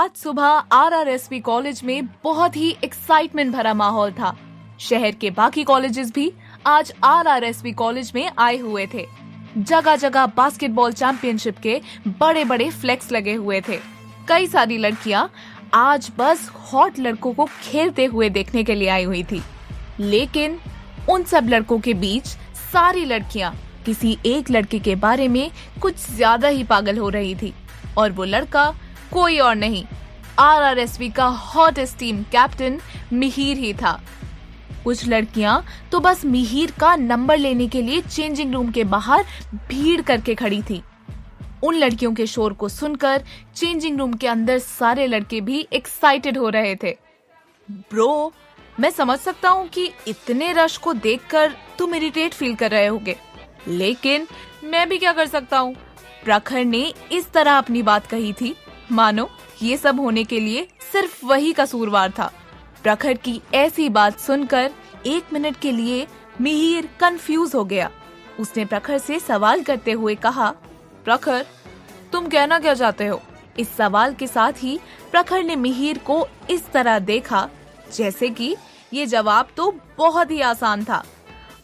आज सुबह आरआरएसवी कॉलेज में बहुत ही एक्साइटमेंट भरा माहौल था। शहर के बाकी कॉलेजेस भी आज आरआरएसवी कॉलेज में आए हुए थे। जगह जगह बास्केटबॉल चैंपियनशिप के बड़े बड़े फ्लेक्स लगे हुए थे। कई सारी लड़कियां आज बस हॉट लड़कों को खेलते हुए देखने के लिए आई हुई थी। लेकिन उन सब लड़कों के बीच सारी लड़कियां किसी एक लड़के के बारे में कुछ ज्यादा ही पागल हो रही थी, और वो लड़का कोई और नहीं, आरआरएसवी का हॉटेस्ट टीम कैप्टन मिहिर ही था। कुछ लड़कियां तो बस मिहिर का नंबर लेने के लिए चेंजिंग रूम के बाहर भीड़ करके खड़ी थी। उन लड़कियों के शोर को सुनकर चेंजिंग रूम के अंदर सारे लड़के भी एक्साइटेड हो रहे थे। ब्रो, मैं समझ सकता हूँ कि इतने रश को देखकर तुम इरिटेट फील कर रहे होगे, लेकिन मैं भी क्या कर सकता हूँ। प्रखर ने इस तरह अपनी बात कही थी मानो ये सब होने के लिए सिर्फ वही कसूरवार था। प्रखर की ऐसी बात सुनकर 1 मिनट के लिए मिहिर कंफ्यूज हो गया। उसने प्रखर से सवाल करते हुए कहा, प्रखर, तुम कहना क्या चाहते हो? इस सवाल के साथ ही प्रखर ने मिहिर को इस तरह देखा जैसे कि ये जवाब तो बहुत ही आसान था।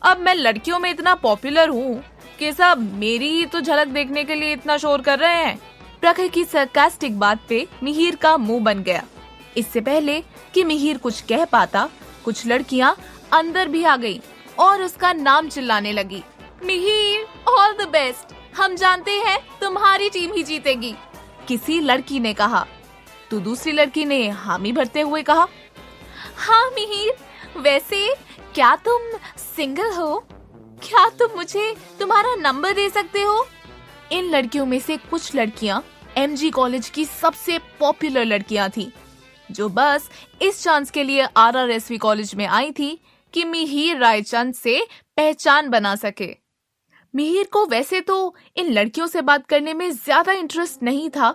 अब मैं लड़कियों में इतना पॉपुलर हूँ कि सब मेरी ही तो झलक देखने के लिए इतना शोर कर रहे हैं। प्रखर की सरकास्टिक बात पे मिहिर का मुंह बन गया। इससे पहले कि मिहिर कुछ कह पाता, कुछ लड़कियां अंदर भी आ गईं और उसका नाम चिल्लाने लगी। मिहिर, ऑल द बेस्ट, हम जानते हैं तुम्हारी टीम ही जीतेगी, किसी लड़की ने कहा। तो दूसरी लड़की ने हामी भरते हुए कहा, हाँ मिहिर, वैसे क्या तुम सिंगल हो? क्या तुम मुझे तुम्हारा नंबर दे सकते हो? इन लड़कियों में से कुछ लड़कियां एमजी कॉलेज की सबसे पॉपुलर लड़कियां थीं, जो बस इस चांस के लिए आरआरएसवी कॉलेज में आई थी कि मिहिर रायचंद से पहचान बना सके। मिहिर को वैसे तो इन लड़कियों से बात करने में ज्यादा इंटरेस्ट नहीं था,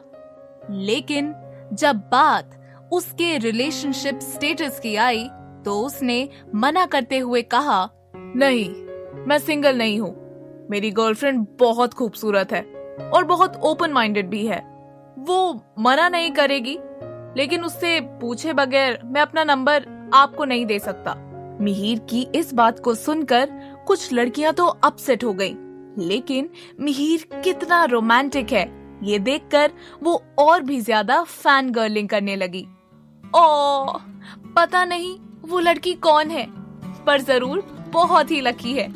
लेकिन जब बात उसके रिलेशनशिप स्टेटस की आई तो उसने मना करते हुए कहा, नहीं, मैं सिंगल नहीं हूँ। मेरी गर्लफ्रेंड बहुत खूबसूरत है और बहुत ओपन माइंडेड भी है। वो मना नहीं करेगी, लेकिन उससे पूछे बगैर मैं अपना नंबर आपको नहीं दे सकता। मिहिर की इस बात को सुनकर कुछ लड़कियां तो अपसेट हो गईं, लेकिन मिहिर कितना रोमांटिक है ये देखकर वो और भी ज्यादा फैन गर्लिंग करने लगी। ओ, पता नहीं वो लड़की कौन है, पर जरूर बहुत ही लकी है।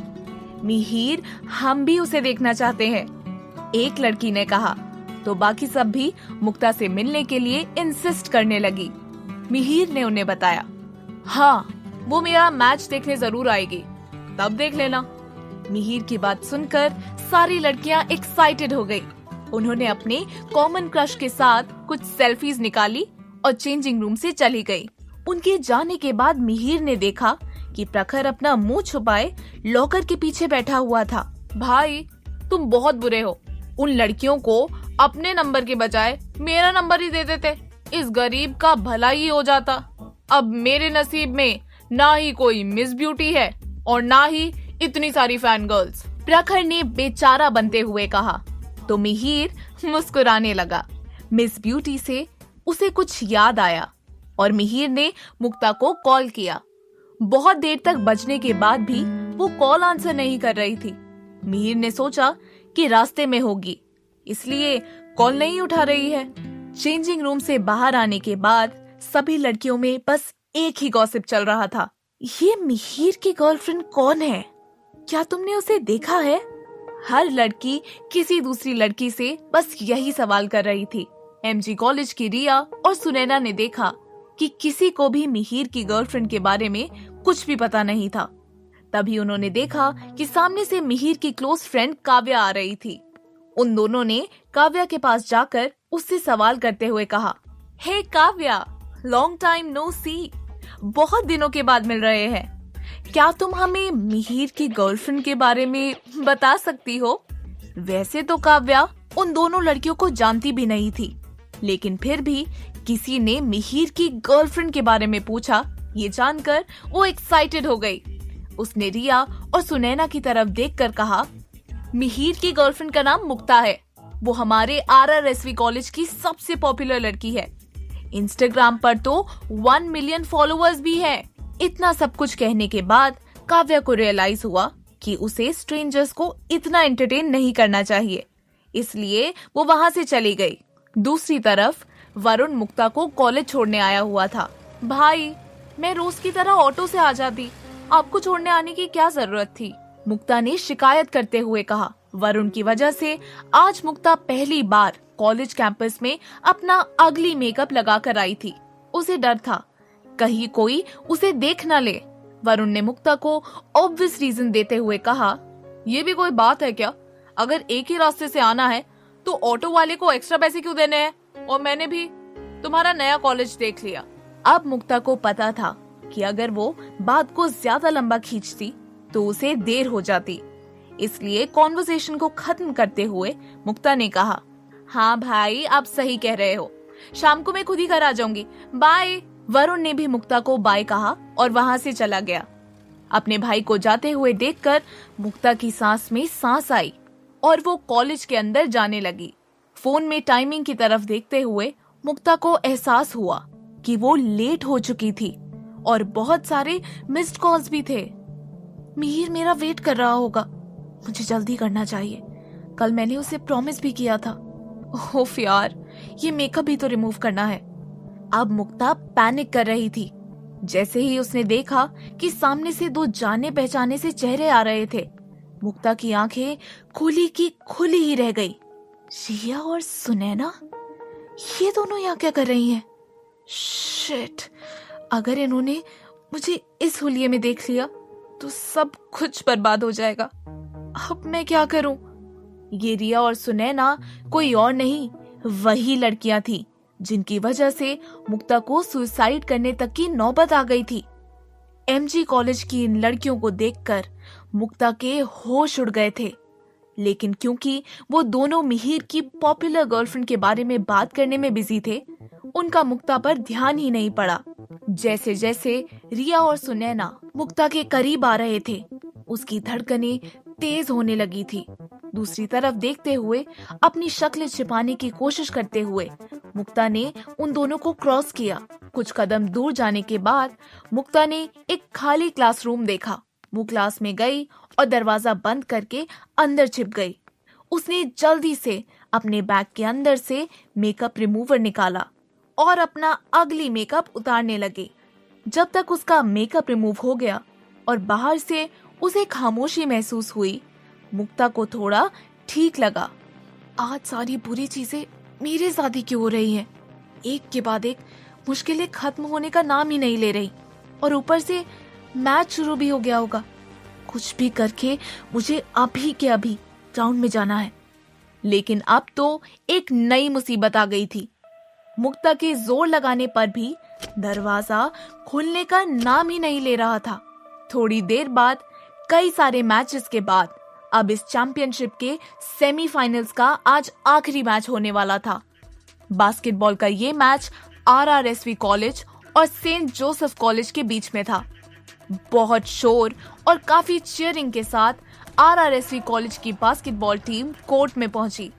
मिहिर, हम भी उसे देखना चाहते हैं, एक लड़की ने कहा। तो बाकी सब भी मुक्ता से मिलने के लिए इंसिस्ट करने लगी। मिहिर ने उन्हें बताया, हाँ, वो मेरा मैच देखने जरूर आएगी, तब देख लेना। मिहिर की बात सुनकर सारी लड़कियां एक्साइटेड हो गई। उन्होंने अपने कॉमन क्रश के साथ कुछ सेल्फीज निकाली और चेंजिंग रूम से चली गई। उनके जाने के बाद मिहिर ने देखा कि प्रखर अपना मुंह छुपाए लॉकर के पीछे बैठा हुआ था। भाई, तुम बहुत बुरे हो। उन लड़कियों को अपने नंबर के बजाय मेरा नंबर ही दे देते, इस गरीब का भला ही हो जाता। अब मेरे नसीब में ना ही कोई मिस ब्यूटी है और ना ही इतनी सारी फैन गर्ल्स, प्रखर ने बेचारा बनते हुए कहा। तो मिहिर मुस्कुराने लगा। मिस ब्यूटी से उसे कुछ याद आया और मिहिर ने मुक्ता को कॉल किया। बहुत देर तक बजने के बाद भी वो कॉल आंसर नहीं कर रही थी। मिहिर ने सोचा कि रास्ते में होगी, इसलिए कॉल नहीं उठा रही है। चेंजिंग रूम से बाहर आने के बाद सभी लड़कियों में बस एक ही गॉसिप चल रहा था, ये मिहिर की गर्लफ्रेंड कौन है? क्या तुमने उसे देखा है? हर लड़की किसी दूसरी लड़की से बस यही सवाल कर रही थी। एमजी कॉलेज की रिया और सुनैना ने देखा कि किसी को भी मिहिर की गर्लफ्रेंड के बारे में कुछ भी पता नहीं था। तभी उन्होंने देखा कि सामने से मिहिर की क्लोज फ्रेंड काव्या आ रही थी। उन दोनों ने काव्या के पास जाकर उससे सवाल करते हुए कहा, हे काव्या, लॉन्ग टाइम नो सी, बहुत दिनों के बाद मिल रहे हैं। क्या तुम हमें मिहिर की गर्लफ्रेंड के बारे में बता सकती हो? वैसे तो काव्या उन दोनों लड़कियों को जानती भी नहीं थी, लेकिन फिर भी किसी ने मिहिर की गर्लफ्रेंड के बारे में पूछा, ये जानकर वो एक्साइटेड हो गई। उसने रिया और सुनैना की तरफ देखकर कहा, मिहिर की गर्लफ्रेंड का नाम मुक्ता है। वो हमारे आरआरएसवी कॉलेज की सबसे पॉपुलर लड़की है। इंस्टाग्राम पर तो 1 मिलियन फॉलोअर्स भी है। इतना सब कुछ कहने के बाद काव्या को रियलाइज हुआ कि उसे स्ट्रेंजर्स को इतना एंटरटेन नहीं करना चाहिए, इसलिए वो वहां से चली गई। दूसरी तरफ वरुण मुक्ता को कॉलेज छोड़ने आया हुआ था। भाई, मैं रोज की तरह ऑटो से आ जाती, आपको छोड़ने आने की क्या जरूरत थी? मुक्ता ने शिकायत करते हुए कहा। वरुण की वजह से आज मुक्ता पहली बार कॉलेज कैंपस में अपना अगली मेकअप लगाकर आई थी। उसे डर था कहीं कोई उसे देख न ले। वरुण ने मुक्ता को ऑब्वियस रीजन देते हुए कहा, ये भी कोई बात है क्या? अगर एक ही रास्ते से आना है तो ऑटो वाले को एक्स्ट्रा पैसे क्यों देने हैं? और मैंने भी तुम्हारा नया कॉलेज देख लिया। अब मुक्ता को पता था कि अगर वो बात को ज्यादा लंबा खींचती तो उसे देर हो जाती, इसलिए कॉन्वर्सेशन को खत्म करते हुए मुक्ता ने कहा, हाँ भाई, आप सही कह रहे हो, शाम को मैं खुद ही घर आ जाऊंगी, बाय। वरुण ने भी मुक्ता को बाय कहा और वहां से चला गया। अपने भाई को जाते हुए देखकर मुक्ता की सांस में सांस आई और वो कॉलेज के अंदर जाने लगी। फोन में टाइमिंग की तरफ देखते हुए मुक्ता को एहसास हुआ कि वो लेट हो चुकी थी और बहुत सारे मिस्ड कॉल्स भी थे। मिहिर मेरा वेट कर रहा होगा, मुझे जल्दी करना चाहिए, कल मैंने उसे प्रॉमिस भी किया था। ओफ यार, ये मेकअप भी तो रिमूव करना है। अब मुक्ता पैनिक कर रही थी। जैसे ही उसने देखा कि सामने से दो जाने पहचाने से चेहरे आ रहे थे, मुक्ता की आंखें खुली की खुली ही रह गई। रिया और सुनैना, ये दोनों यहाँ क्या कर रही हैं? शिट, अगर इन्होंने मुझे इस हुलिये में देख लिया तो सब कुछ बर्बाद हो जाएगा। अब मैं क्या करूं? ये रिया और सुनैना कोई और नहीं, वही लड़कियां थी जिनकी वजह से मुक्ता को सुसाइड करने तक की नौबत आ गई थी। एमजी कॉलेज की इन लड़कियों को देखकर मुक्ता के होश उड़ गए थे, लेकिन क्योंकि वो दोनों मिहिर की पॉपुलर गर्लफ्रेंड के बारे में बात करने में बिजी थे, उनका मुक्ता पर ध्यान ही नहीं पड़ा। जैसे जैसे रिया और सुनैना मुक्ता के करीब आ रहे थे, उसकी धड़कनें तेज होने लगी थी। दूसरी तरफ देखते हुए, अपनी शक्ल छिपाने की कोशिश करते हुए मुक्ता ने उन दोनों को क्रॉस किया। कुछ कदम दूर जाने के बाद मुक्ता ने एक खाली क्लासरूम देखा। वो क्लास में गई और दरवाजा बंद करके अंदर छिप गई। उसने जल्दी से अपने बैग के अंदर से मेकअप रिमूवर निकाला और अपना अगली मेकअप उतारने लगी। जब तक उसका मेकअप रिमूव हो गया और बाहर से उसे खामोशी महसूस हुई, मुक्ता को थोड़ा ठीक लगा। आज सारी बुरी चीजें मेरे साथ ही क्यों हो रही हैं? एक के बाद एक मुश्किलें खत्म होने का नाम ही नहीं ले रही, और ऊपर से मैच शुरू भी हो गया होगा। कुछ भी करके मुझे अभी के अभी ग्राउंड में जाना है। लेकिन अब तो एक नई मुसीबत आ गई थी। मुक्ता के जोर लगाने पर भी दरवाजा खुलने का नाम ही नहीं ले रहा था। थोड़ी देर बाद, कई सारे मैचेस के बाद, अब इस चैंपियनशिप के सेमीफाइनल्स का आज आखिरी मैच होने वाला था। बास्केटबॉल का ये मैच RRSV कॉलेज और सेंट जोसेफ कॉलेज के बीच में था। बहुत शोर और काफी चीयरिंग के साथ RRSV कॉलेज की बास्केटबॉल टीम कोर्ट में पहुंची।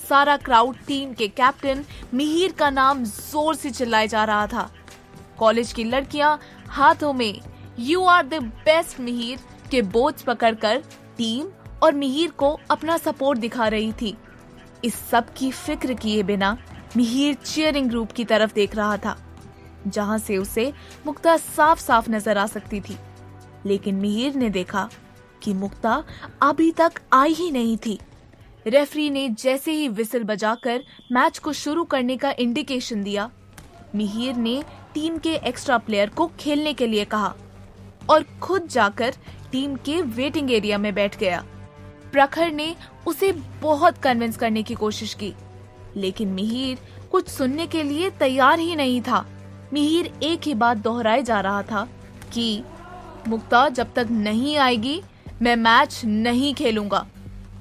सारा क्राउड टीम के कैप्टन मिहिर का नाम जोर से चिल्लाए जा रहा था। कॉलेज की लड़कियां हाथों में "you are the best Mihir" के बोर्ड्स पकड़कर टीम और मिहिर को अपना सपोर्ट दिखा रही थी। इस सब की फिक्र किए बिना मिहिर चीयरिंग ग्रुप की तरफ देख रहा था, जहां से उसे मुक्ता साफ साफ नजर आ सकती थी। लेकिन मिहिर ने देखा कि मुक्ता अभी तक आई ही नहीं थी। रेफरी ने जैसे ही विसल बजाकर मैच को शुरू करने का इंडिकेशन दिया, मिहिर ने टीम के एक्स्ट्रा प्लेयर को खेलने के लिए कहा और खुद जाकर टीम के वेटिंग एरिया में बैठ गया। प्रखर ने उसे बहुत कन्विंस करने की कोशिश की, लेकिन मिहिर कुछ सुनने के लिए तैयार ही नहीं था। मिहिर एक ही बात दोहराए जा रहा था कि मुक्ता जब तक नहीं आएगी मैं मैच नहीं खेलूंगा।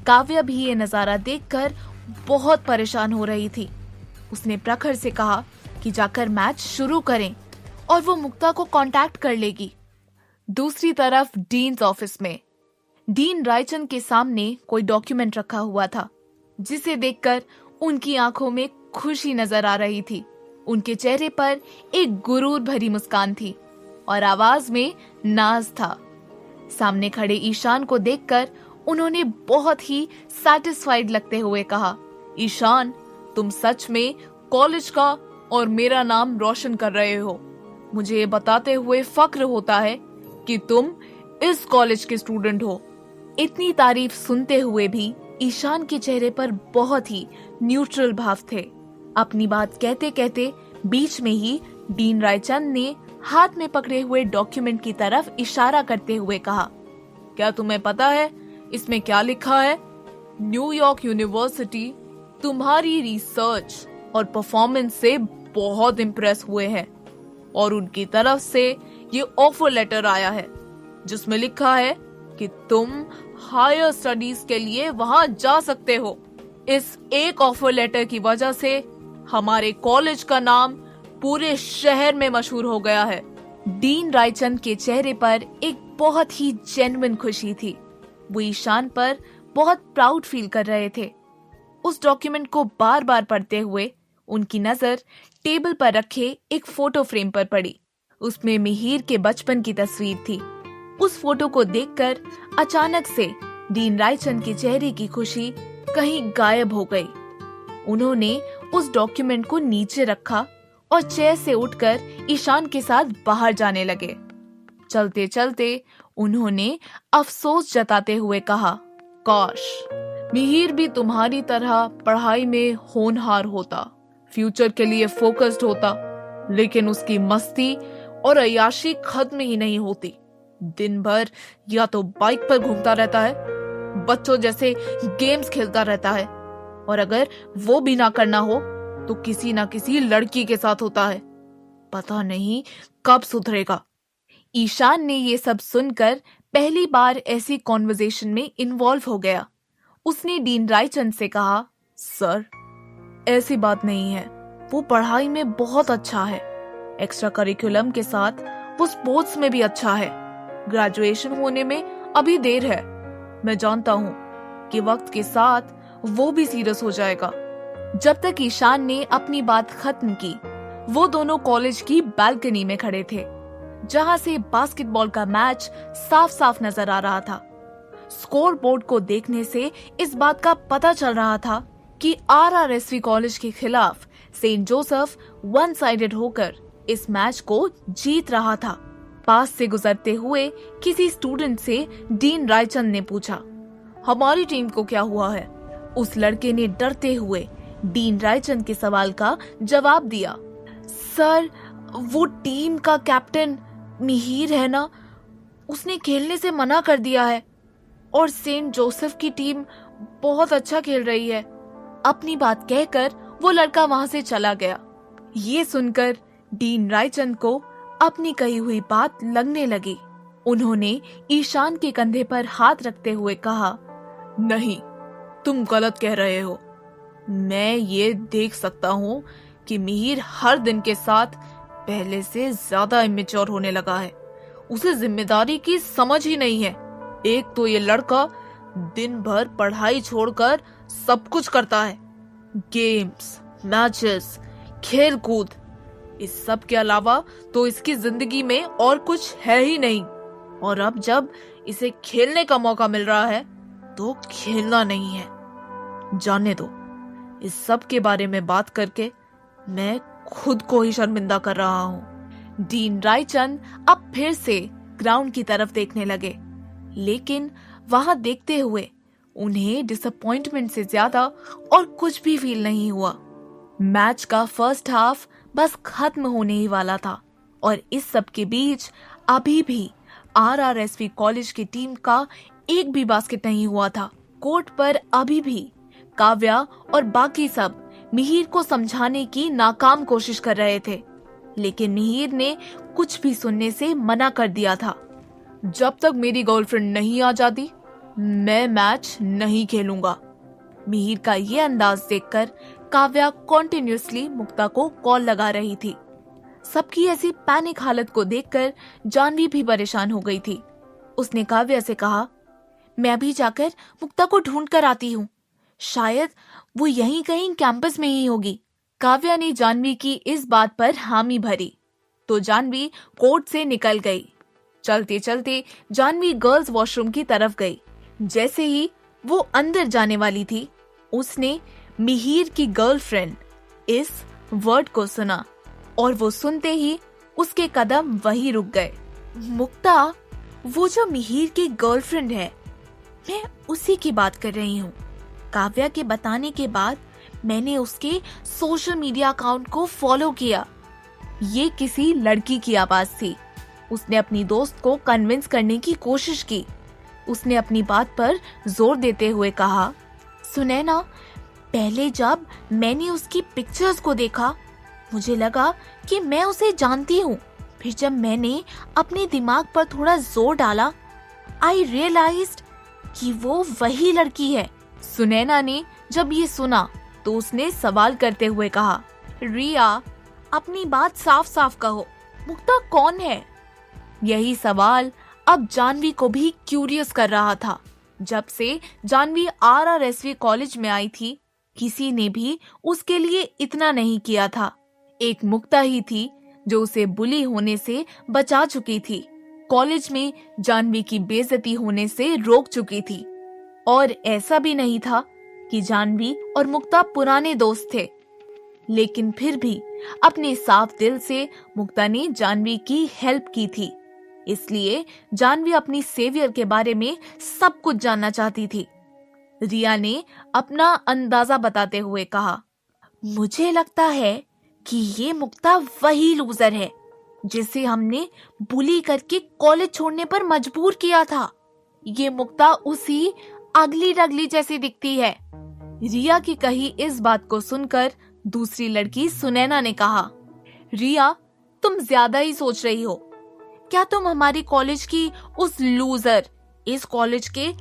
काव्या भी ये नजारा देखकर बहुत परेशान हो रही थी। उसने प्रखर से कहा कि जाकर मैच शुरू करें और वो मुक्ता को कांटेक्ट कर लेगी। दूसरी तरफ डीन्स ऑफिस में डीन रायचंद के सामने कोई डॉक्यूमेंट रखा हुआ था, जिसे देखकर उनकी आंखों में खुशी नजर आ रही थी। उनके चेहरे पर एक गुरूर भरी मुस्कान थी और आवाज में नाज था। सामने खड़े ईशान को देखकर उन्होंने बहुत ही सैटिस्फाइड लगते हुए कहा, ईशान, तुम सच में कॉलेज का और मेरा नाम रोशन कर रहे हो। मुझे ये बताते हुए फक्र होता है कि तुम इस कॉलेज के स्टूडेंट हो। इतनी तारीफ सुनते हुए भी ईशान के चेहरे पर बहुत ही न्यूट्रल भाव थे। अपनी बात कहते कहते बीच में ही डीन रायचंद ने हाथ में पकड़े हुए डॉक्यूमेंट की तरफ इशारा करते हुए कहा, क्या तुम्हें पता है इसमें क्या लिखा है? न्यूयॉर्क यूनिवर्सिटी तुम्हारी रिसर्च और परफॉर्मेंस से बहुत इम्प्रेस हुए हैं और उनकी तरफ से ये ऑफर लेटर आया है जिसमें लिखा है कि तुम हायर स्टडीज के लिए वहां जा सकते हो। इस एक ऑफर लेटर की वजह से हमारे कॉलेज का नाम पूरे शहर में मशहूर हो गया है। डीन रायचंद के चेहरे पर एक बहुत ही जेन्युइन खुशी थी। वो ईशान पर बहुत प्राउड फील कर रहे थे। उस डॉक्यूमेंट को बार बार पढ़ते हुए उनकी नजर टेबल पर रखे एक फोटो फ्रेम पर पड़ी। उसमें मिहिर के बचपन की तस्वीर थी। उस फोटो को देखकर अचानक से डीन रायचंद के चेहरे की खुशी कहीं गायब हो गई। उन्होंने उस डॉक्यूमेंट को नीचे रखा और चेयर से उठकर ईशान के साथ बाहर जाने लगे। चलते चलते उन्होंने अफसोस जताते हुए कहा, काश मिहिर भी तुम्हारी तरह पढ़ाई में होनहार होता, फ्यूचर के लिए फोकस्ड होता, लेकिन उसकी मस्ती और अय्याशी खत्म ही नहीं होती। दिन भर या तो बाइक पर घूमता रहता है, बच्चों जैसे गेम्स खेलता रहता है, और अगर वो भी ना करना हो तो किसी ना किसी लड़की के साथ होता है। पता नहीं कब सुधरेगा। ईशान ने ये सब सुनकर पहली बार ऐसी कॉन्वर्सेशन में इन्वॉल्व हो गया। उसने डीन रायचंद से कहा, सर, ऐसी बात नहीं है, वो पढ़ाई में बहुत अच्छा है। एक्स्ट्रा करिकुलम के साथ वो स्पोर्ट्स में भी अच्छा है। ग्रेजुएशन होने में अभी देर है। मैं जानता हूँ कि वक्त के साथ वो भी सीरियस हो जाएगा। जब तक ईशान ने अपनी बात खत्म की, वो दोनों कॉलेज की बालकनी में खड़े थे, जहां से बास्केटबॉल का मैच साफ साफ नजर आ रहा था। स्कोर बोर्ड को देखने से इस बात का पता चल रहा था कि RRSV कॉलेज के खिलाफ सेंट जोसेफ वन साइडेड होकर इस मैच को जीत रहा था। पास से गुजरते हुए किसी स्टूडेंट से डीन रायचंद ने पूछा, हमारी टीम को क्या हुआ है? उस लड़के ने डरते हुए डीन रायचंद के सवाल का जवाब दिया, सर, वो टीम का कैप्टन मिहिर है ना, उसने खेलने से मना कर दिया है और सेंट जोसेफ की टीम बहुत अच्छा खेल रही है। अपनी बात कहकर वो लड़का वहां से चला गया। ये सुनकर डीन रायचंद को अपनी कही हुई बात लगने लगी। उन्होंने ईशान के कंधे पर हाथ रखते हुए कहा, नहीं, तुम गलत कह रहे हो। मैं ये देख सकता हूँ कि मिहिर हर दिन के साथ पहले से ज्यादा इमेच्योर होने लगा है। उसे जिम्मेदारी की समझ ही नहीं है। एक तो ये लड़का दिन भर पढ़ाई छोड़कर सब कुछ करता है, गेम्स, मैचेस, खेल कूद। इस सब के अलावा तो इसकी जिंदगी में और कुछ है ही नहीं। और अब जब इसे खेलने का मौका मिल रहा है तो खेलना नहीं है। जाने दो, इस सब के बारे में बात करके मैं खुद को ही शर्मिंदा कर रहा हूँ। डीन रायचंद अब फिर से ग्राउंड की तरफ देखने लगे, लेकिन वहां देखते हुए उन्हें डिसअपॉइंटमेंट से ज्यादा और कुछ भी फील नहीं हुआ। मैच का फर्स्ट हाफ बस खत्म होने ही वाला था और इस सब के बीच अभी भी RRSV कॉलेज की टीम का एक भी बास्केट नहीं हुआ था। कोर्ट पर अभी भी काव्या और बाकी सब मिहिर को समझाने की नाकाम कोशिश कर रहे थे, लेकिन मिहिर ने कुछ भी सुनने से मना कर दिया था। जब तक मेरी गर्लफ्रेंड नहीं आ जाती, मैं मैच नहीं खेलूंगा। मिहिर का ये अंदाज देखकर काव्या कॉन्टिन्यूअसली मुक्ता को कॉल लगा रही थी। सबकी ऐसी पैनिक हालत को देखकर जानवी भी परेशान हो गई थी। उसने काव्या से कहा, मैं अभी जाकर मुक्ता को ढूंढ कर आती हूँ। शायद वो यहीं कहीं कैंपस में ही होगी। काव्या ने जानवी की इस बात पर हामी भरी तो जानवी कोर्ट से निकल गई। चलते चलते जानवी गर्ल्स वॉशरूम की तरफ गई। जैसे ही वो अंदर जाने वाली थी, उसने मिहिर की गर्लफ्रेंड इस वर्ड को सुना और वो सुनते ही उसके कदम वहीं रुक गए। मुक्ता, वो जो मिहिर की गर्लफ्रेंड है, मैं उसी की बात कर रही हूँ। काव्या के बताने के बाद मैंने उसके सोशल मीडिया अकाउंट को फॉलो किया। ये किसी लड़की की आवाज थी। उसने अपनी दोस्त को कन्विंस करने की कोशिश की। उसने अपनी बात पर जोर देते हुए कहा, सुनैना, पहले जब मैंने उसकी पिक्चर्स को देखा, मुझे लगा कि मैं उसे जानती हूँ। फिर जब मैंने अपने दिमाग पर थोड़ा जोर डाला, आई रियलाइज्ड कि वो वही लड़की है। सुनैना ने जब ये सुना तो उसने सवाल करते हुए कहा, रिया, अपनी बात साफ साफ कहो, मुक्ता कौन है? यही सवाल अब जानवी को भी क्यूरियस कर रहा था। जब से जानवी RRSV कॉलेज में आई थी, किसी ने भी उसके लिए इतना नहीं किया था। एक मुक्ता ही थी जो उसे बुली होने से बचा चुकी थी, कॉलेज में जानवी की बेइज्जती होने से रोक चुकी थी। और ऐसा भी नहीं था कि जानवी और मुक्ता पुराने दोस्त थे, लेकिन फिर भी अपने साफ दिल से मुक्ता ने जानवी की हेल्प की थी। इसलिए जानवी अपनी सेवियर के बारे में सब कुछ जानना चाहती थी। रिया ने अपना अंदाजा बताते हुए कहा, मुझे लगता है कि ये मुक्ता वही लूजर है जिसे हमने बुली करके कॉलेज छोड़ने पर मजबूर किया था। ये मुक्ता उसी अगली डगली जैसी दिखती है। रिया की कही इस बात को सुनकर दूसरी लड़की सुनैना ने कहा, रिया, तुम ज्यादा ही सोच रही हो। क्या तुम हमारी कॉलेज की उस लूजर, इस कॉलेज के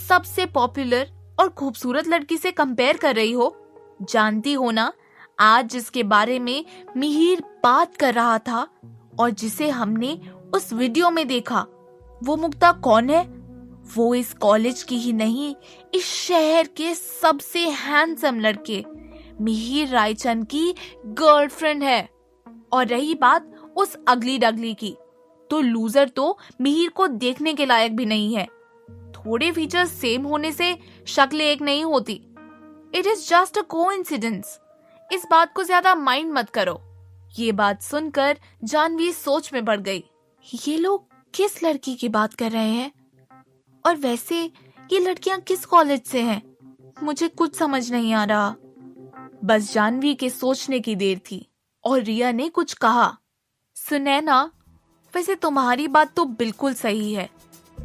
सबसे पॉपुलर और खूबसूरत लड़की से कंपेयर कर रही हो? जानती हो ना, आज जिसके बारे में मिहिर बात कर रहा था और जिसे हमने उस वीडियो में देखा, वो मुक्ता कौन है? वो इस कॉलेज की ही नहीं, इस शहर के सबसे हैंडसम लड़के मिहिर रायचंद की गर्लफ्रेंड है। और रही बात उस अगली डगली की, तो लूजर तो मिहिर को देखने के लायक भी नहीं है। थोड़े फीचर्स सेम होने से शक्लें एक नहीं होती। It is just a coincidence. इस बात को ज्यादा माइंड मत करो। ये बात सुनकर जानवी सोच में पड़ गई। ये लोग किस लड़की की बात कर रहे हैं? और वैसे ये लड़कियां किस कॉलेज से हैं? मुझे कुछ समझ नहीं आ रहा। बस जानवी के सोचने की देर थी और रिया ने कुछ कहा, सुनैना, वैसे तुम्हारी बात तो बिल्कुल सही है।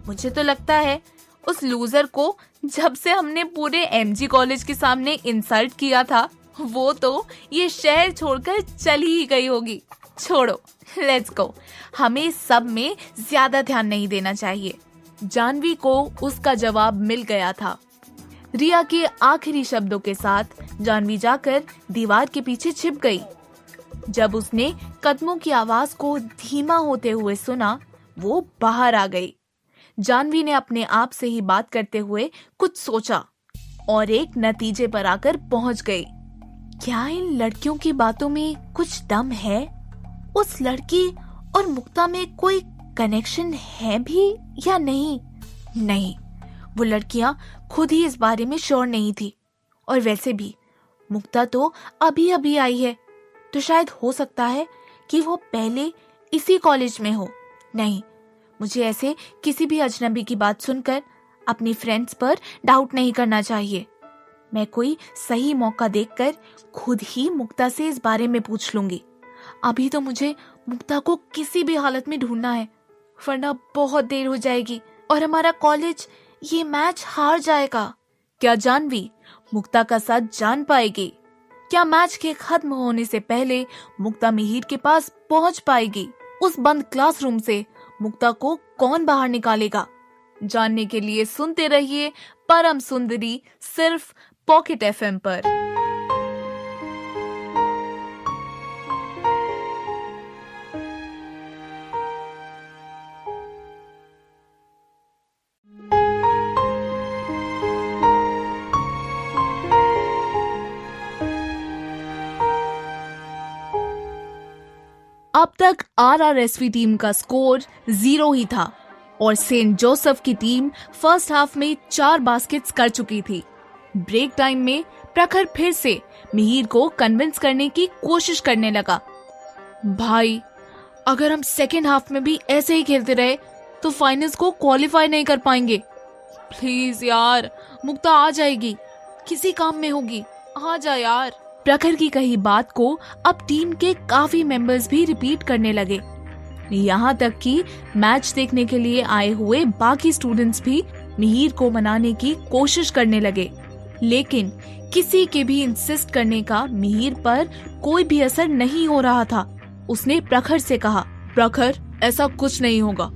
मुझे तो लगता है उस लूजर को जब से हमने पूरे MG कॉलेज के सामने इंसल्ट किया था, वो तो ये शहर छोड़कर चली ही गई होगी। छोड़ो, लेट्स गो। हमें सब में ज्यादा ध्यान नहीं देना चाहिए। जानवी को उसका जवाब मिल गया था। रिया के आखिरी शब्दों के साथ जानवी जाकर दीवार के पीछे छिप गई। जब उसने कदमों की आवाज को धीमा होते हुए सुना, वो बाहर आ गई। जानवी ने अपने आप से ही बात करते हुए कुछ सोचा और एक नतीजे पर आकर पहुंच गई। क्या इन लड़कियों की बातों में कुछ दम है? उस लड़की और मुक्ता में कोई कनेक्शन है भी या नहीं? नहीं, वो लड़कियां खुद ही इस बारे में श्योर नहीं थी। और वैसे भी मुक्ता तो अभी अभी आई है, तो शायद हो सकता है कि वो पहले इसी कॉलेज में हो। नहीं, मुझे ऐसे किसी भी अजनबी की बात सुनकर अपनी फ्रेंड्स पर डाउट नहीं करना चाहिए। मैं कोई सही मौका देखकर खुद ही मुक्ता से इस बारे में पूछ लूंगी। अभी तो मुझे मुक्ता को किसी भी हालत में ढूंढना है, वरना बहुत देर हो जाएगी और हमारा कॉलेज ये मैच हार जाएगा। क्या जानवी मुक्ता का साथ जान पाएगी? क्या मैच के खत्म होने से पहले मुक्ता मिहिर के पास पहुंच पाएगी? उस बंद क्लासरूम से मुक्ता को कौन बाहर निकालेगा? जानने के लिए सुनते रहिए परम सुंदरी, सिर्फ पॉकेट FM पर। अब तक आरआरएसवी टीम का स्कोर 0 ही था और सेंट जोसेफ की टीम फर्स्ट हाफ में 4 बास्केट्स कर चुकी थी। ब्रेक टाइम में प्रखर फिर से मिहिर को कन्विंस करने की कोशिश करने लगा। भाई, अगर हम सेकेंड हाफ में भी ऐसे ही खेलते रहे तो फाइनल्स को क्वालिफाई नहीं कर पाएंगे। प्लीज यार, मुक्ता आ जाएगी, किसी काम में होगी, आ जा यार। प्रखर की कही बात को अब टीम के काफी मेंबर्स भी रिपीट करने लगे। यहाँ तक कि मैच देखने के लिए आए हुए बाकी स्टूडेंट्स भी मिहिर को मनाने की कोशिश करने लगे, लेकिन किसी के भी इंसिस्ट करने का मिहिर पर कोई भी असर नहीं हो रहा था। उसने प्रखर से कहा, प्रखर, ऐसा कुछ नहीं होगा,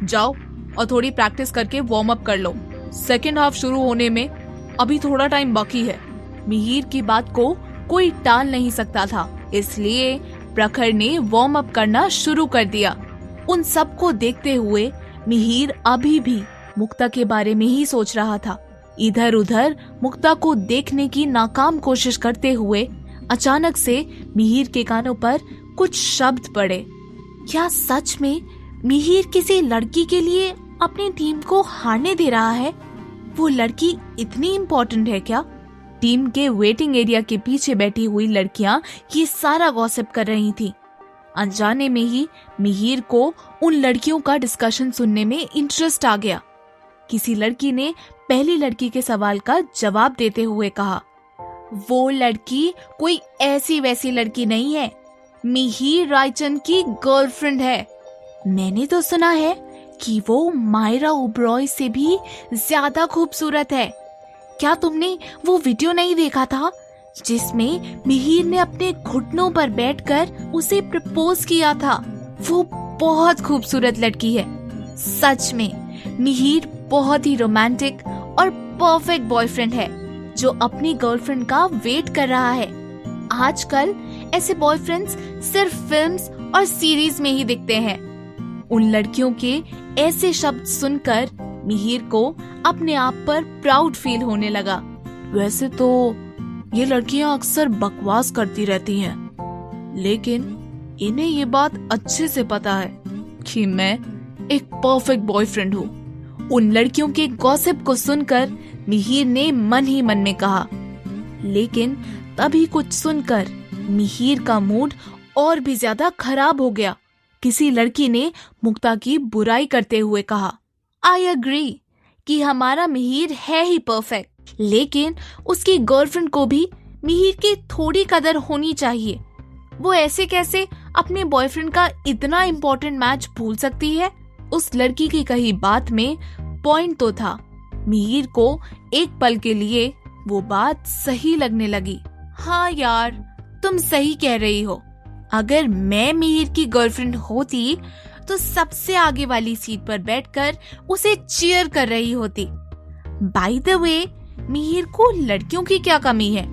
जाओ और थोड़ी प्रैक्टिस करके वार्म अप कर लो, सेकेंड हाफ शुरू होने में अभी थोड़ा टाइम बाकी है। मिहिर की बात को कोई टाल नहीं सकता था, इसलिए प्रखर ने वार्म अप करना शुरू कर दिया। उन सबको देखते हुए मिहिर अभी भी मुक्ता के बारे में ही सोच रहा था। इधर उधर मुक्ता को देखने की नाकाम कोशिश करते हुए अचानक से मिहिर के कानों पर कुछ शब्द पड़े। क्या सच में मिहिर किसी लड़की के लिए अपनी टीम को हारने दे रहा है? वो लड़की इतनी इम्पोर्टेंट है क्या? टीम के वेटिंग एरिया के पीछे बैठी हुई लड़कियां ये सारा गॉसिप कर रही थीं। अनजाने में ही मिहिर को उन लड़कियों का डिस्कशन सुनने में इंटरेस्ट आ गया। किसी लड़की ने पहली लड़की के सवाल का जवाब देते हुए कहा, वो लड़की कोई ऐसी वैसी लड़की नहीं है, मिहिर रायचंद की गर्लफ्रेंड है। मैंने तो सुना है कि वो मायरा ओबरॉय से भी ज्यादा खूबसूरत है। क्या तुमने वो वीडियो नहीं देखा था जिसमें मिहिर ने अपने घुटनों पर बैठकर उसे प्रपोज किया था? वो बहुत खूबसूरत लड़की है। सच में मिहिर बहुत ही रोमांटिक और परफेक्ट बॉयफ्रेंड है जो अपनी गर्लफ्रेंड का वेट कर रहा है। आजकल ऐसे बॉयफ्रेंड्स सिर्फ फिल्म्स और सीरीज में ही दिखते हैं। उन लड़कियों के ऐसे शब्द सुनकर मिहिर को अपने आप पर प्राउड फील होने लगा। वैसे तो ये लड़कियां अक्सर बकवास करती रहती हैं, लेकिन इन्हें ये बात अच्छे से पता है कि मैं एक परफेक्ट बॉयफ्रेंड हूँ। उन लड़कियों के गॉसिप को सुनकर मिहिर ने मन ही मन में कहा, लेकिन तभी कुछ सुनकर मिहिर का मूड और भी ज्यादा खराब हो गया। किसी लड़की ने मुक्ता की बुराई करते हुए कहा, आई एग्री कि हमारा मिहिर है ही परफेक्ट, लेकिन उसकी गर्लफ्रेंड को भी मिहिर की थोड़ी कदर होनी चाहिए। वो ऐसे कैसे अपने बॉयफ्रेंड का इतना इम्पोर्टेंट मैच भूल सकती है? उस लड़की की कही बात में पॉइंट तो था। मिहिर को एक पल के लिए वो बात सही लगने लगी। हाँ यार, तुम सही कह रही हो। अगर मैं मिहिर की गर्लफ्रेंड होती तो सबसे आगे वाली सीट पर बैठकर उसे चीयर कर रही होती। बाय द वे, मिहिर को लड़कियों की क्या कमी है?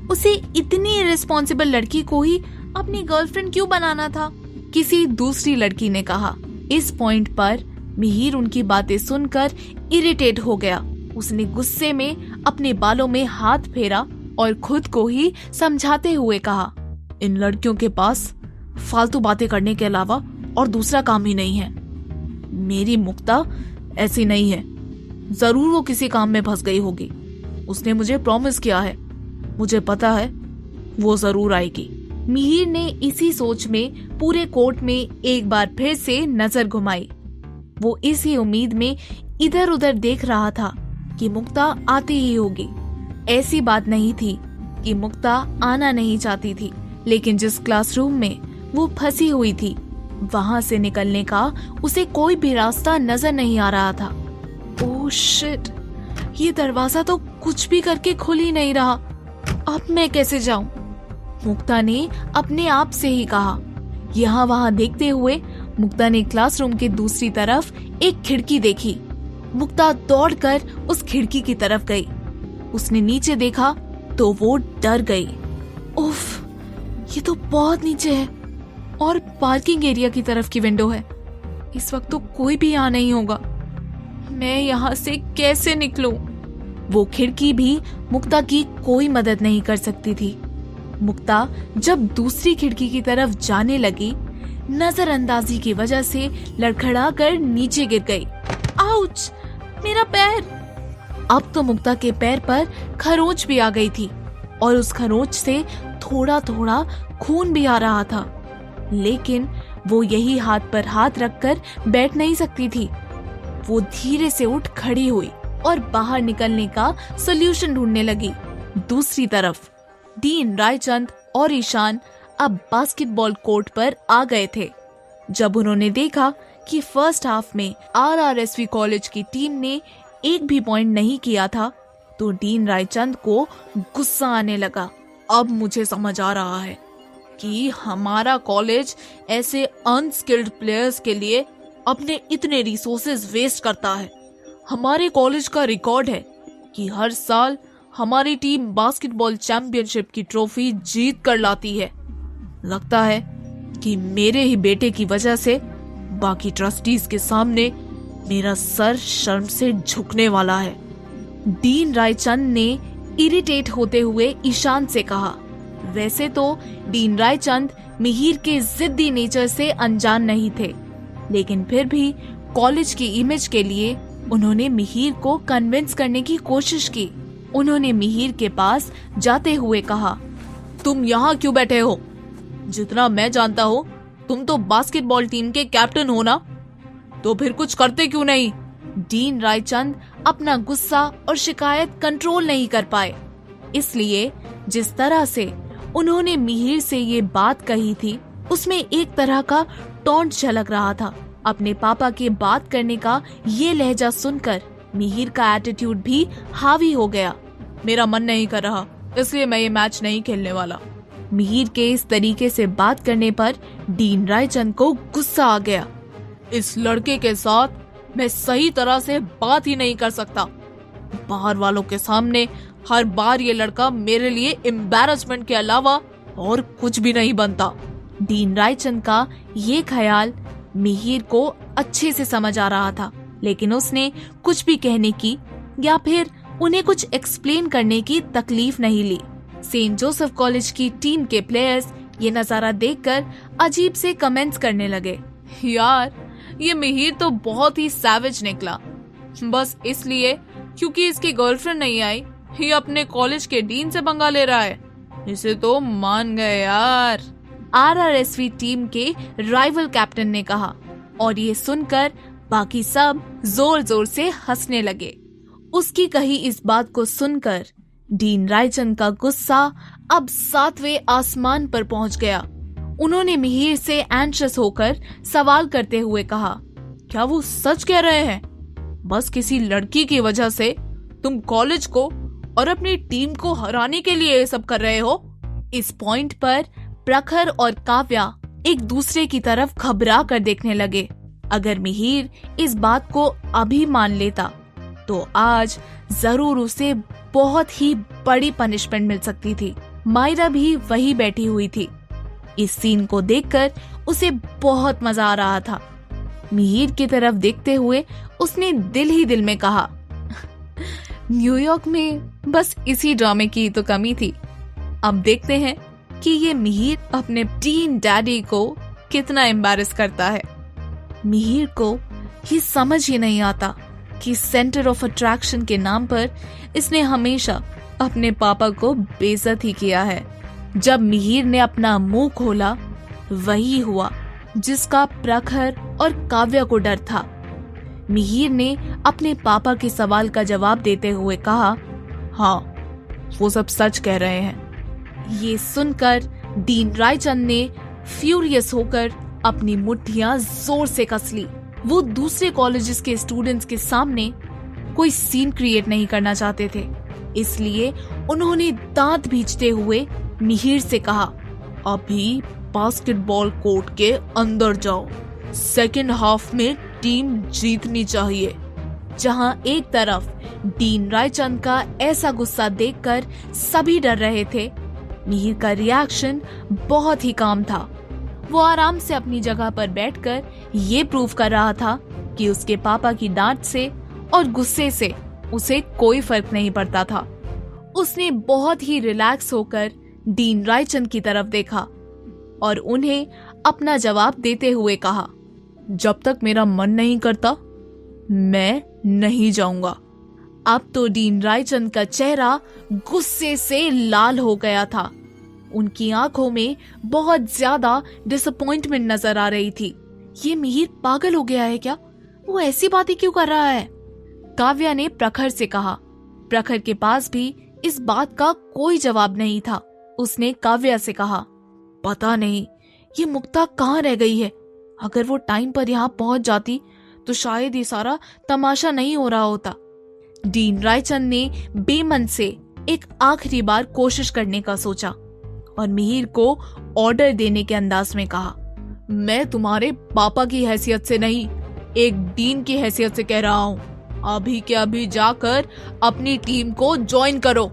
उसे इतनी इर्रेस्पॉन्सिबल लड़की को ही अपनी गर्लफ्रेंड क्यों बनाना था? किसी दूसरी लड़की ने कहा। इस पॉइंट पर मिहिर उनकी बातें सुनकर इरिटेट हो गया। उसने गुस्से में अपने बालों में हाथ फेरा और खुद को ही समझाते हुए कहा, इन लड़कियों के पास फालतू बातें करने के अलावा और दूसरा काम ही नहीं है। मेरी मुक्ता ऐसी नहीं है। जरूर वो किसी काम में फंस गई होगी। उसने मुझे प्रॉमिस किया है, मुझे पता है वो जरूर आएगी। मिहिर ने इसी सोच में पूरे कोर्ट में एक बार फिर से नजर घुमाई। वो इसी उम्मीद में इधर उधर देख रहा था कि मुक्ता आती ही होगी। ऐसी बात नहीं थी कि मुक्ता आना नहीं चाहती थी, लेकिन जिस क्लासरूम में वो फंसी हुई थी वहां से निकलने का उसे कोई भी रास्ता नजर नहीं आ रहा था। ओह शिट, ये दरवाजा तो कुछ भी करके खुल ही नहीं रहा। अब मैं कैसे जाऊं? मुक्ता ने अपने आप से ही कहा। यहाँ वहां देखते हुए मुक्ता ने क्लासरूम के दूसरी तरफ एक खिड़की देखी। मुक्ता दौड़कर उस खिड़की की तरफ गई। उसने नीचे देखा तो वो डर गई। उफ, ये तो बहुत नीचे है और पार्किंग एरिया की तरफ की विंडो है। इस वक्त तो कोई भी यहाँ नहीं होगा। मैं यहाँ से कैसे निकलूं? वो खिड़की भी मुक्ता की कोई मदद नहीं कर सकती थी। मुक्ता जब दूसरी खिड़की की तरफ जाने लगी, नजरअंदाजी की वजह से लड़खड़ा कर नीचे गिर गई। आउच! मेरा पैर! अब तो मुक्ता के पैर पर खरोंच भी आ गई थी और उस खरोंच से थोड़ा थोड़ा खून भी आ रहा था, लेकिन वो यही हाथ पर हाथ रखकर बैठ नहीं सकती थी। वो धीरे से उठ खड़ी हुई और बाहर निकलने का सॉल्यूशन ढूंढने लगी। दूसरी तरफ डीन रायचंद और ईशान अब बास्केटबॉल कोर्ट पर आ गए थे। जब उन्होंने देखा कि फर्स्ट हाफ में आरआरएसवी कॉलेज की टीम ने एक भी पॉइंट नहीं किया था, तो डीन रायचंद को गुस्सा आने लगा। अब मुझे समझ आ रहा है कि हमारा कॉलेज ऐसे अनस्किल्ड प्लेयर्स के लिए अपने इतने रिसोर्सेज वेस्ट करता है। हमारे कॉलेज का रिकॉर्ड है कि हर साल हमारी टीम बास्केटबॉल चैंपियनशिप की ट्रॉफी जीत कर लाती है। लगता है कि मेरे ही बेटे की वजह से बाकी ट्रस्टीज के सामने मेरा सर शर्म से झुकने वाला है। डीन रायचंद ने इरिटेट होते हुए ईशान से कहा। वैसे तो डीन रायचंद मिहिर के जिद्दी नेचर से अनजान नहीं थे, लेकिन फिर भी कॉलेज की इमेज के लिए उन्होंने मिहिर को कन्विंस करने की कोशिश की। उन्होंने मिहिर के पास जाते हुए कहा, तुम यहाँ क्यों बैठे हो? जितना मैं जानता हूँ तुम तो बास्केटबॉल टीम के कैप्टन हो ना, तो फिर कुछ करते क्यों नहीं? डीन रायचंद अपना गुस्सा और शिकायत कंट्रोल नहीं कर पाए, इसलिए जिस तरह से उन्होंने मिहिर से ये बात कही थी उसमें एक तरह का टॉन्ट झलक रहा था। अपने पापा के बात करने का ये लहजा सुनकर मिहिर का एटीट्यूड भी हावी हो गया। मेरा मन नहीं कर रहा, इसलिए मैं ये मैच नहीं खेलने वाला। मिहिर के इस तरीके से बात करने पर डीन रायचंद को गुस्सा आ गया। इस लड़के के साथ मैं सही तरह से बात ही नहीं कर सकता। बाहर वालों के सामने हर बार ये लड़का मेरे लिए एम्बैरेसमेंट के अलावा और कुछ भी नहीं बनता। डीन रायचंद का ये ख्याल मिहिर को अच्छे से समझ आ रहा था, लेकिन उसने कुछ भी कहने की या फिर उन्हें कुछ एक्सप्लेन करने की तकलीफ नहीं ली। सेंट जोसेफ कॉलेज की टीम के प्लेयर्स ये नजारा देखकर अजीब से कमेंट्स करने लगे। यार, ये मिहिर तो बहुत ही सैवेज निकला। बस इसलिए क्योंकि इसकी गर्लफ्रेंड नहीं आई, ये अपने कॉलेज के डीन से पंगा ले रहा है। इसे तो मान गए यार, आरआरएसवी टीम के राइवल कैप्टन ने कहा, और ये सुनकर बाकी सब जोर जोर से हंसने लगे। उसकी कही इस बात को सुनकर डीन रायचंद का गुस्सा अब 7वें आसमान पर पहुंच गया। उन्होंने मिहिर से एंशियस होकर सवाल करते हुए कहा, क्या वो सच कह रहे हैं? बस किसी लड़की की वजह से तुम कॉलेज को और अपनी टीम को हराने के लिए ये सब कर रहे हो? इस पॉइंट पर प्रखर और काव्या एक दूसरे की तरफ घबरा कर देखने लगे। अगर मिहिर इस बात को अभी मान लेता तो आज जरूर उसे बहुत ही बड़ी पनिशमेंट मिल सकती थी। मायरा भी वही बैठी हुई थी। इस सीन को देखकर उसे बहुत मजा आ रहा था। मिहिर की तरफ देखते हुए उसने दिल ही दिल में कहा, न्यूयॉर्क में बस इसी ड्रामे की तो कमी थी। अब देखते हैं कि ये मिहिर अपने टीन डैडी को कितना एम्बैरेस करता है। मिहिर को ये समझ ही नहीं आता कि सेंटर ऑफ अट्रैक्शन के नाम पर इसने हमेशा अपने पापा को बेइज्जत ही किया है। जब मिहिर ने अपना मुंह खोला, वही हुआ जिसका प्रखर और काव्या को डर था। मिहिर ने अपने पापा के सवाल का जवाब देते हुए कहा, हाँ, वो सब सच कह रहे हैं। ये सुनकर डीन रायचंद ने फ्यूरियस होकर अपनी मुट्ठियां जोर से कस ली। वो दूसरे कॉलेजेस के स्टूडेंट्स के सामने कोई सीन क्रिएट नहीं करना चाहते थे, इसलिए उन्होंने दांत भींचते हुए मिहिर से कहा, अभी बास्केटबॉल कोर्ट के अंदर जाओ। सेकेंड हाफ में टीम जीतनी चाहिए। जहां एक तरफ डीन रायचंद का ऐसा गुस्सा देखकर सभी डर रहे थे, मिहिर का रिएक्शन बहुत ही काम था। वो आराम से अपनी जगह पर बैठकर ये प्रूव कर रहा था कि उसके पापा की डांट से और गुस्से से उसे कोई फर्क नहीं पड़ता था। उसने बहुत ही रिलैक्स होकर डीन रायचंद की तरफ देखा और उन्हें अपना जवाब देते हुए कहा, जब तक मेरा मन नहीं करता मैं नहीं जाऊंगा। अब तो डीन रायचंद का चेहरा गुस्से से लाल हो गया था। उनकी आंखों में बहुत ज्यादा डिसअपॉइंटमेंट नजर आ रही थी। ये मिहिर पागल हो गया है क्या? वो ऐसी बातें क्यों कर रहा है? काव्या ने प्रखर से कहा। प्रखर के पास भी इस बात का कोई जवाब नहीं था। उसने काव्या से कहा, पता नहीं ये मुक्ता कहाँ रह गई है। अगर वो टाइम पर यहाँ पहुंच जाती तो शायद ये सारा तमाशा नहीं हो रहा होता। डीन रायचंद ने बेमन से एक आखिरी बार कोशिश करने का सोचा और मिहिर को ऑर्डर देने के अंदाज में कहा, मैं तुम्हारे पापा की हैसियत से नहीं, एक डीन की हैसियत से कह रहा हूँ। अभी के अभी जाकर अपनी टीम को ज्वाइन करो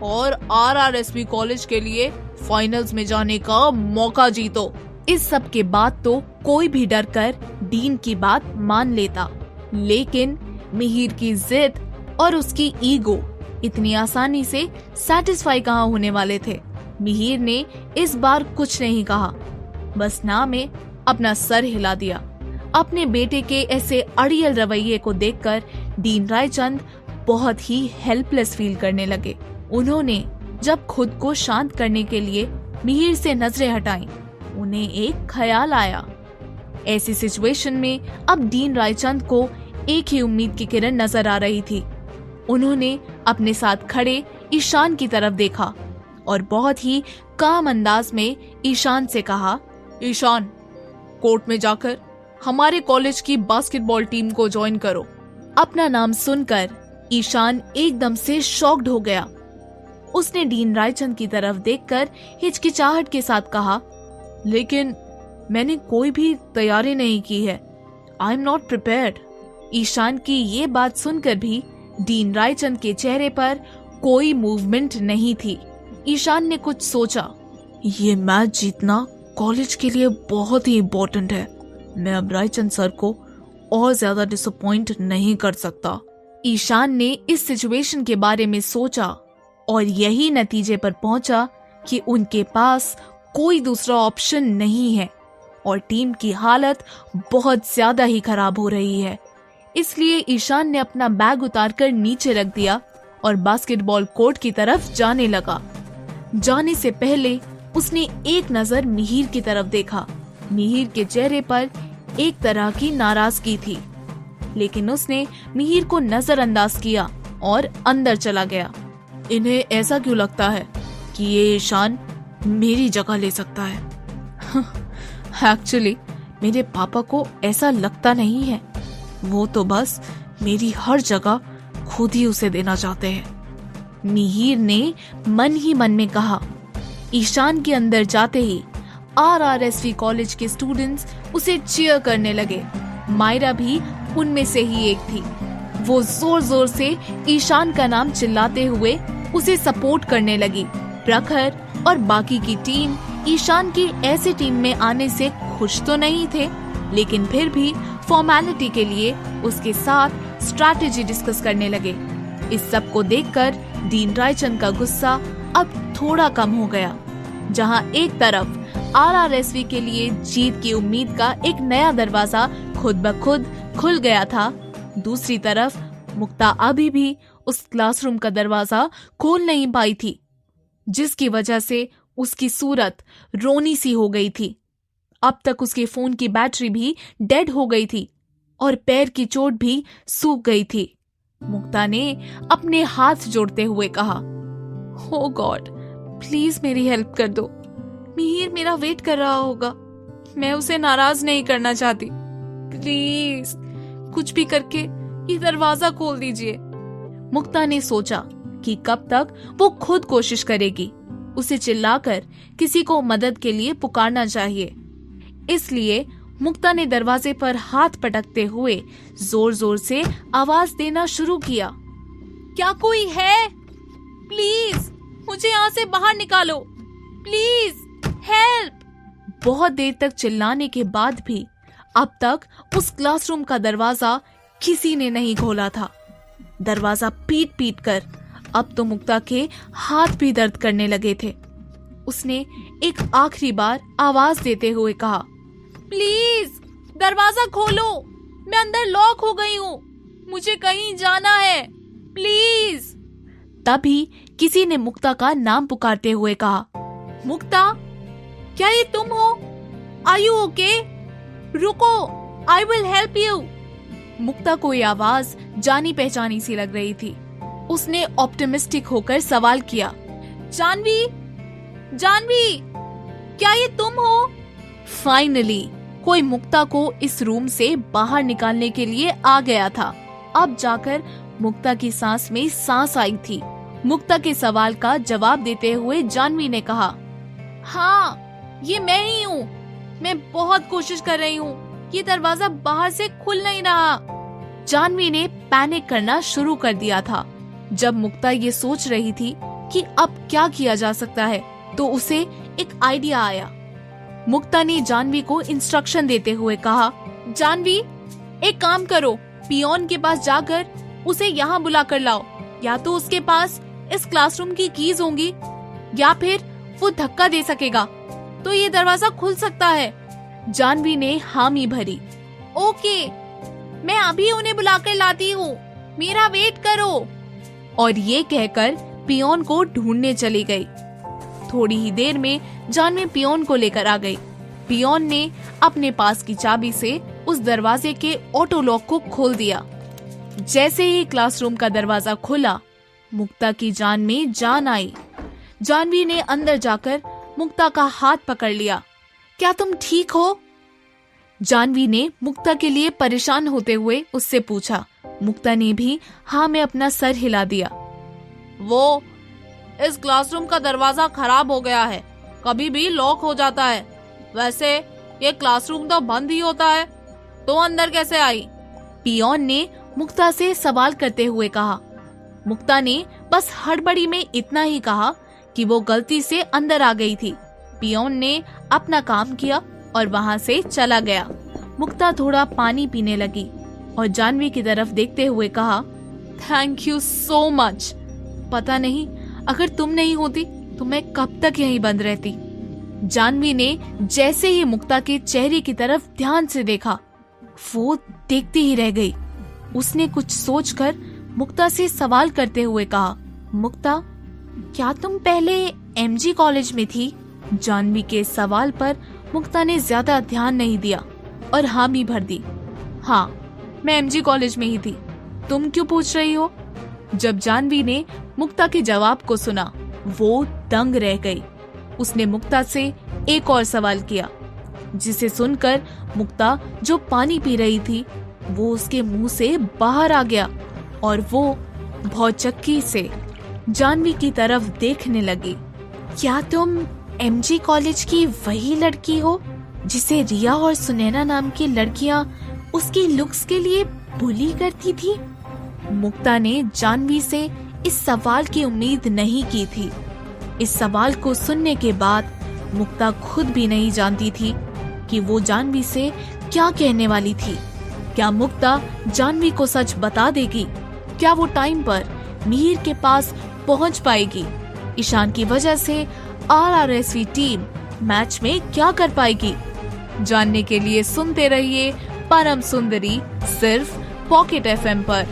और आरआरएसपी कॉलेज के लिए फाइनल्स में जाने का मौका जीतो। इस सब के बाद तो कोई भी डरकर डीन की बात मान लेता, लेकिन मिहिर की जिद और उसकी ईगो इतनी आसानी से सैटिस्फाई कहाँ होने वाले थे। मिहिर ने इस बार कुछ नहीं कहा, बस ना में अपना सर हिला दिया। अपने बेटे के ऐसे अड़ियल रवैये को देखकर डीन रायचंद बहुत ही हेल्पलेस फील करने लगे। उन्होंने जब खुद को शांत करने के लिए मिहिर से नजरें हटाईं, उन्हें एक ख्याल आया। ऐसी सिचुएशन में अब डीन रायचंद को एक ही उम्मीद की किरण नजर आ रही थी। उन्होंने अपने साथ खड़े ईशान की तरफ देखा और बहुत ही काम अंदाज में ईशान से कहा, ईशान, कोर्ट में जाकर हमारे कॉलेज की बास्केटबॉल टीम को ज्वाइन करो। अपना नाम सुनकर ईशान एकदम से शॉक्ड हो गया। उसने डीन रायचंद की तरफ देखकर हिचकिचाहट के साथ कहा, लेकिन मैंने कोई भी तैयारी नहीं की है। I am not prepared. Ishaan की ये बात सुनकर भी डीन रायचंद के चेहरे पर कोई मूवमेंट नहीं थी। ईशान ने कुछ सोचा, ये मैच जीतना कॉलेज के लिए बहुत ही इम्पोर्टेंट है। मैं अब रायचंद सर को और ज्यादा डिसअपॉइंट नहीं कर सकता। ईशान ने इस सिचुएशन के बारे में सोचा और यही नतीजे पर पहुंचा कि उनके पास कोई दूसरा ऑप्शन नहीं है और टीम की हालत बहुत ज्यादा ही खराब हो रही है। इसलिए ईशान ने अपना बैग उतारकर नीचे रख दिया और बास्केटबॉल कोर्ट की तरफ जाने लगा। जाने से पहले उसने एक नजर मिहिर की तरफ देखा। मिहिर के चेहरे पर एक तरह की नाराजगी थी, लेकिन उसने मिहिर को नजरअंदाज किया और अंदर चला गया। इन्हें ऐसा क्यों लगता है कि ये ईशान मेरी जगह ले सकता है? एक्चुअली मेरे पापा को ऐसा लगता नहीं है। वो तो बस मेरी हर जगह खुद ही उसे देना चाहते हैं। मिहिर ने मन ही मन में कहा। ईशान के अंदर जाते ही आरआरएसवी कॉलेज के स्टूडेंट्स उसे चीयर करने लगे। मायरा भी उनमें से ही एक थी। वो जोर जोर से ईशान का नाम चिल्लाते हुए उसे सपोर्ट करने लगी। प्रखर और बाकी की टीम ईशान की ऐसी टीम में आने से खुश तो नहीं थे, लेकिन फिर भी फॉर्मेलिटी के लिए उसके साथ स्ट्रैटेजी डिस्कस करने लगे। इस सब को देखकर डीन रायचंद का गुस्सा अब थोड़ा कम हो गया। जहां एक तरफ आरआरएसवी के लिए जीत की उम्मीद का एक नया दरवाजा खुद ब खुद खुल गया था, दूसरी तरफ मुक्ता अभी भी उस क्लासरूम का दरवाजा खोल नहीं पाई थी, जिसकी वजह से उसकी सूरत रोनी सी हो गई थी। अब तक उसके फोन की बैटरी भी डेड हो गई थी और पैर की चोट भी सूख गई थी। मुक्ता ने अपने हाथ जोड़ते हुए कहा, ओ गॉड, प्लीज मेरी हेल्प कर दो। मिहिर मेरा वेट कर रहा होगा। मैं उसे नाराज नहीं करना चाहती। प्लीज कुछ भी करके ये दरवाजा खोल दीजिए। मुक्ता ने सोचा कि कब तक वो खुद कोशिश करेगी। उसे चिल्लाकर किसी को मदद के लिए पुकारना चाहिए। इसलिए मुक्ता ने दरवाजे पर हाथ पटकते हुए जोर जोर से आवाज देना शुरू किया। क्या कोई है? प्लीज मुझे यहाँ से बाहर निकालो, प्लीज हेल्प। बहुत देर तक चिल्लाने के बाद भी अब तक उस क्लासरूम का दरवाजा किसी ने नहीं खोला था। दरवाजा पीट पीट कर अब तो मुक्ता के हाथ भी दर्द करने लगे थे। उसने एक आखिरी बार आवाज देते हुए कहा, प्लीज दरवाजा खोलो, मैं अंदर लॉक हो गई हूँ, मुझे कहीं जाना है, प्लीज। तभी किसी ने मुक्ता का नाम पुकारते हुए कहा, मुक्ता, क्या ये तुम हो? Are you okay? रुको, I will help you. Mukta को ये आवाज जानी पहचानी सी लग रही थी। उसने ऑप्टिमिस्टिक होकर सवाल किया, जानवी, जानवी, क्या ये तुम हो? फाइनली कोई मुक्ता को इस रूम से बाहर निकालने के लिए आ गया था। अब जाकर मुक्ता की सांस में सांस आई थी। मुक्ता के सवाल का जवाब देते हुए जानवी ने कहा, हाँ, ये मैं ही हूँ। मैं बहुत कोशिश कर रही हूँ, ये दरवाजा बाहर से खुल नहीं रहा। जानवी ने पैनिक करना शुरू कर दिया था। जब मुक्ता ये सोच रही थी कि अब क्या किया जा सकता है, तो उसे एक आइडिया आया। मुक्ता ने जानवी को इंस्ट्रक्शन देते हुए कहा, जानवी, एक काम करो, पियोन के पास जाकर उसे यहाँ बुला कर लाओ। या तो उसके पास इस क्लासरूम की कीज होंगी, या फिर वो धक्का दे सकेगा तो ये दरवाजा खुल सकता है। जानवी ने हामी भरी। ओके, मैं अभी उन्हें बुलाकर लाती हूँ, मेरा वेट करो। और ये कहकर पियोन को ढूंढने चली गई। थोड़ी ही देर में जानवी पियोन को लेकर आ गई। पियोन ने अपने पास की चाबी से उस दरवाजे के ऑटो लॉक को खोल दिया। जैसे ही क्लासरूम का दरवाजा खुला, मुक्ता की जान में जान आई। जानवी ने अंदर जाकर मुक्ता का हाथ पकड़ लिया। क्या तुम ठीक हो? जानवी ने मुक्ता के लिए परेशान होते हुए उससे पूछा। मुक्ता ने भी हाँ में अपना सर हिला दिया। वो, इस क्लासरूम का दरवाजा खराब हो गया है, कभी भी लॉक हो जाता है। वैसे ये क्लासरूम तो बंद ही होता है, तो अंदर कैसे आई? पियोन ने मुक्ता से सवाल करते हुए कहा। मुक्ता ने बस हड़बड़ी में इतना ही कहा कि वो गलती से अंदर आ गई थी। पियोन ने अपना काम किया और वहाँ से चला गया। मुक्ता थोड़ा पानी पीने लगी और जानवी की तरफ देखते हुए कहा, थैंक यू सो मच। पता नहीं, अगर तुम नहीं होती तो मैं कब तक यहीं बंद रहती। जानवी ने जैसे ही मुक्ता के चेहरे की तरफ ध्यान से देखा, वो देखती ही रह गई। उसने कुछ सोचकर मुक्ता से सवाल करते हुए कहा, मुक्ता, क्या तुम पहले एमजी कॉलेज में थी? जानवी के सवाल पर मुक्ता ने ज्यादा ध्यान नहीं दिया और हामी भर दी। हाँ, मैं एमजी कॉलेज में ही थी। तुम क्यों पूछ रही हो? जब जानवी ने मुक्ता के जवाब को सुना, वो दंग रह गई। उसने मुक्ता से एक और सवाल किया, जिसे सुनकर मुक्ता जो पानी पी रही थी वो उसके मुंह से बाहर आ गया और वो भौचक्की से जानवी की तरफ देखने लगी। क्या तुम एमजी कॉलेज की वही लड़की हो जिसे रिया और सुनैना नाम की लड़कियां उसकी लुक्स के लिए बुली करती थी? मुक्ता ने जानवी से इस सवाल की उम्मीद नहीं की थी। इस सवाल को सुनने के बाद मुक्ता खुद भी नहीं जानती थी कि वो जानवी से क्या कहने वाली थी। क्या मुक्ता जानवी को सच बता देगी? क्या वो टाइम पर मिहिर के पास पहुंच पाएगी? ईशान की वजह से RRSV टीम मैच में क्या कर पाएगी? जानने के लिए सुनते रहिए परम सुंदरी, सिर्फ पॉकेट FM पर।